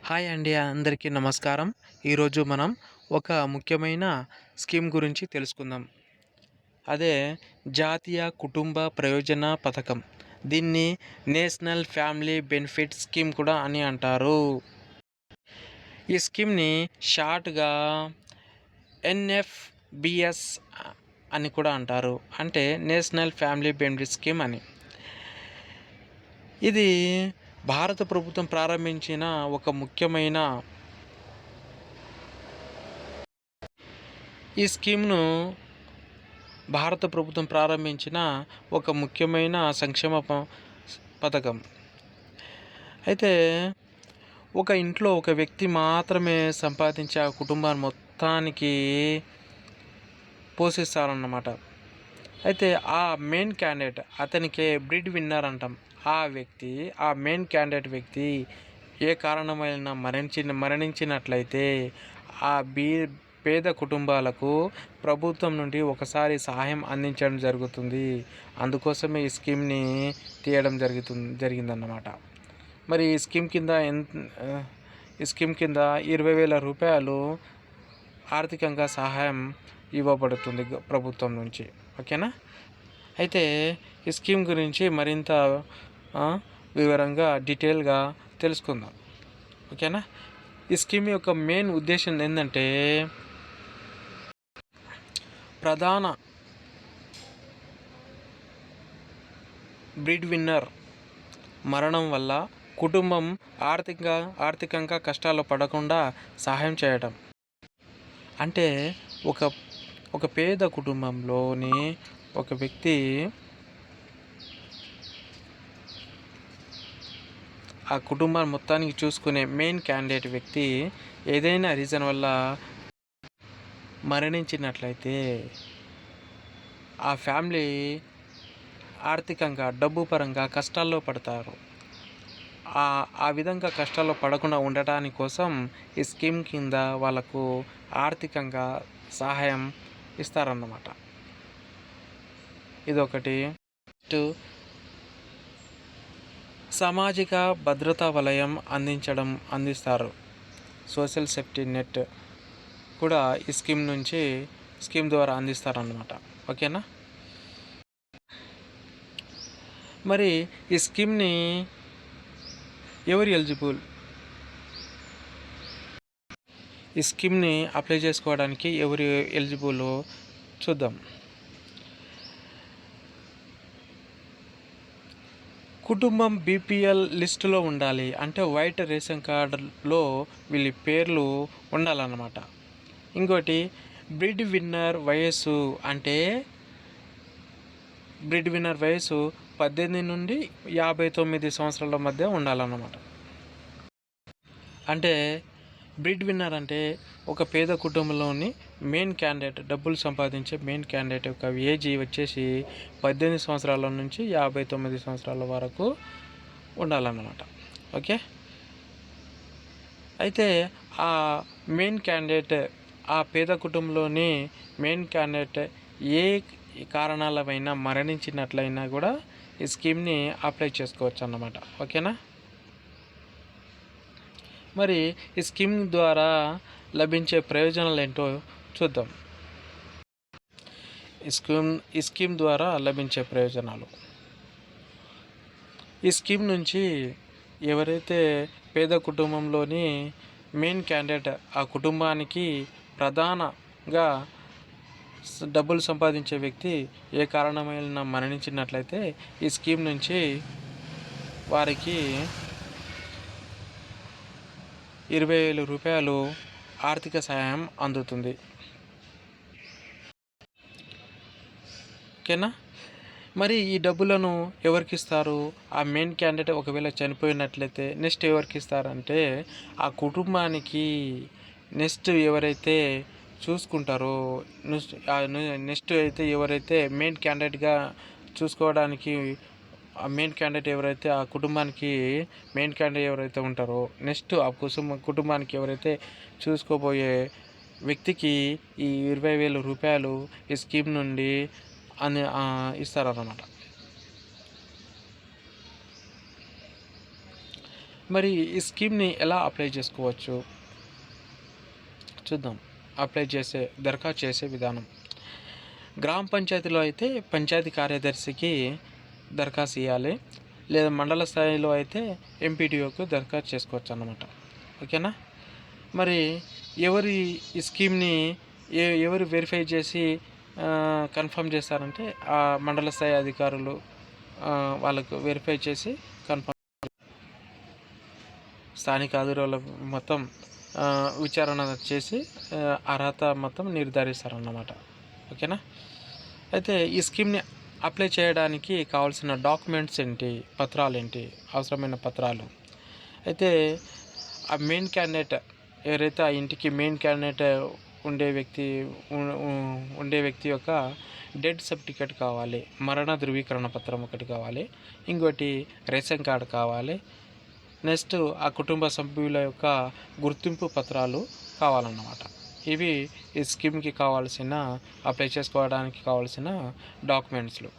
Hi అండి, అందరికీ నమస్కారం. ఈరోజు మనం ఒక ముఖ్యమైన స్కీమ్ గురించి తెలుసుకుందాం. అదే జాతీయ కుటుంబ ప్రయోజన పథకం. దీన్ని నేషనల్ ఫ్యామిలీ బెనిఫిట్ స్కీమ్ కూడా అని అంటారు. ఈ స్కీమ్ని షార్ట్గా ఎన్ఎఫ్బిఎస్ అని కూడా అంటారు. అంటే నేషనల్ ఫ్యామిలీ బెనిఫిట్ స్కీమ్ అని. ఇది భారత ప్రభుత్వం ప్రారంభించిన ఒక ముఖ్యమైన ఈ స్కీమ్ను భారత ప్రభుత్వం ప్రారంభించిన ఒక ముఖ్యమైన సంక్షేమ పథకం. అయితే ఒక ఇంట్లో ఒక వ్యక్తి మాత్రమే సంపాదించే ఆ కుటుంబాన్ని మొత్తానికి పోషిస్తారన్నమాట. అయితే ఆ మెయిన్ క్యాండిడేట్, అతనికి బ్రిడ్ విన్నర్ అంటాం. ఆ మెయిన్ క్యాండిడేట్ వ్యక్తి ఏ కారణమైన మరణించినట్లయితే ఆ పేద కుటుంబాలకు ప్రభుత్వం నుండి ఒకసారి సహాయం అందించడం జరుగుతుంది. అందుకోసమే ఈ స్కీమ్ని తీయడం జరిగిందన్నమాట. మరి ఈ స్కీమ్ కింద 20,000 రూపాయలు ఆర్థికంగా సహాయం ఇవ్వబడుతుంది ప్రభుత్వం నుంచి. ఓకేనా? అయితే ఈ స్కీమ్ గురించి మరింత వివరంగా డీటెయిల్గా తెలుసుకుందాం. ఓకేనా? ఈ స్కీమ్ యొక్క మెయిన్ ఉద్దేశం ఏంటంటే, ప్రధాన బ్రిడ్ విన్నర్ మరణం వల్ల కుటుంబం ఆర్థికంగా కష్టాలు పడకుండా సహాయం చేయడం. అంటే ఒక పేద కుటుంబంలోని ఒక వ్యక్తి ఆ కుటుంబాన్ని మొత్తానికి చూసుకునే మెయిన్ క్యాండిడేట్ వ్యక్తి ఏదైనా రీజన్ వల్ల మరణించినట్లయితే ఆ ఫ్యామిలీ ఆర్థికంగా డబ్బు పరంగా కష్టాల్లో పడతారు. ఆ విధంగా కష్టాల్లో పడకుండా ఉండటాని కోసం ఈ స్కీమ్ కింద వాళ్ళకు ఆర్థికంగా సహాయం ఇస్తారన్నమాట. ఇదొకటి. సామాజిక భద్రతా వలయం అందిస్తారు. సోషల్ సేఫ్టీ నెట్ కూడా ఈ స్కీమ్ ద్వారా అందిస్తారన్నమాట. ఓకేనా? మరి ఈ స్కీమ్ని ఎవరు ఎలిజిబుల్? ఈ స్కీమ్ని అప్లై చేసుకోవడానికి ఎవరు ఎలిజిబుల్ చూద్దాం. కుటుంబం బీపీఎల్ లిస్టులో ఉండాలి. అంటే వైట్ రేషన్ కార్డులో వీళ్ళ పేర్లు ఉండాలన్నమాట. ఇంకోటి, బ్రిడ్ విన్నర్ వయస్సు. అంటే బ్రిడ్ విన్నర్ వయసు 18 నుండి 59 సంవత్సరాల మధ్య ఉండాలన్నమాట. అంటే బ్రిడ్ విన్నర్ అంటే ఒక పేద కుటుంబంలోని మెయిన్ క్యాండిడేట్, డబ్బులు సంపాదించే మెయిన్ క్యాండిడేట్ యొక్క ఏజ్ వచ్చేసి 18 సంవత్సరాల నుంచి 59 సంవత్సరాల వరకు ఉండాలన్నమాట. ఓకే? అయితే ఆ మెయిన్ క్యాండిడేట్, ఆ పేద కుటుంబంలోని మెయిన్ క్యాండిడేట్ ఏ కారణాలైనా మరణించినట్లయినా కూడా ఈ స్కీమ్ని అప్లై చేసుకోవచ్చు అన్నమాట. ఓకేనా? మరి ఈ స్కీమ్ ద్వారా లభించే ప్రయోజనాలు ఏంటో చూద్దాం. ఈ స్కీమ్ ద్వారా లభించే ప్రయోజనాలు. ఈ స్కీమ్ నుంచి ఎవరైతే పేద కుటుంబంలోని మెయిన్ క్యాండిడేట్, ఆ కుటుంబానికి ప్రధానంగా డబ్బులు సంపాదించే వ్యక్తి ఏ కారణమైన మరణించినట్లయితే ఈ స్కీమ్ నుంచి వారికి 20,000 రూపాయలు ఆర్థిక సహాయం అందుతుంది. ఓకేనా? మరి ఈ డబ్బులను ఎవరికి ఇస్తారు? ఆ మెయిన్ క్యాండిడేట్ ఒకవేళ చనిపోయినట్లయితే నెక్స్ట్ ఎవరికి ఇస్తారంటే ఆ కుటుంబానికి నెక్స్ట్ ఎవరైతే చూసుకుంటారో, నెక్స్ట్ అయితే ఎవరైతే మెయిన్ క్యాండిడేట్గా చూసుకోవడానికి ఆ మెయిన్ క్యాండిడేట్ ఎవరైతే ఆ కుటుంబానికి మెయిన్ క్యాండిడేట్ ఎవరైతే ఉంటారో నెక్స్ట్ ఆ కుటుంబానికి ఎవరైతే చూసుకోబోయే వ్యక్తికి ఈ 20,000 రూపాయలు ఈ స్కీమ్ నుండి ఇస్తారన్నమాట. మరి ఈ స్కీమ్ని ఎలా అప్లై చేసుకోవచ్చు చూద్దాం. దరఖాస్తు చేసే విధానం. గ్రామ పంచాయతీలో అయితే పంచాయతీ కార్యదర్శికి దరఖాస్తు ఇవ్వాలి, లేదా మండల స్థాయిలో అయితే ఎంపీడీఓకి దరఖాస్తు చేసుకోవచ్చు అన్నమాట. ఓకేనా. మరి ఎవరి ఈ స్కీమ్ని ఎవరు వెరిఫై చేసి కన్ఫర్మ్ చేస్తారంటే ఆ మండల స్థాయి అధికారులు వాళ్ళకు వెరిఫై చేసి కన్ఫర్మ్, స్థానిక అధికారులు మొత్తం విచారణ చేసి అర్హత మొత్తం నిర్ధారిస్తారన్నమాట. ఓకేనా. అయితే ఈ స్కీమ్ని అప్లై చేయడానికి కావాల్సిన డాక్యుమెంట్స్ ఏంటి, పత్రాలు ఏంటి, అవసరమైన పత్రాలు అయితే ఆ మెయిన్ క్యాండిడేట్ ఎవరైతే ఆ ఇంటికి మెయిన్ క్యాండిడేట్ ఉండే వ్యక్తి యొక్క డెత్ సర్టిఫికేట్ కావాలి, మరణ ధృవీకరణ పత్రం ఒకటి కావాలి, ఇంకోటి రేషన్ కార్డు కావాలి, నెక్స్ట్ ఆ కుటుంబ సభ్యుల యొక్క గుర్తింపు పత్రాలు కావాలన్నమాట. ఇవి ఈ స్కీమ్కి అప్లై చేసుకోవడానికి కావాల్సిన డాక్యుమెంట్స్లు.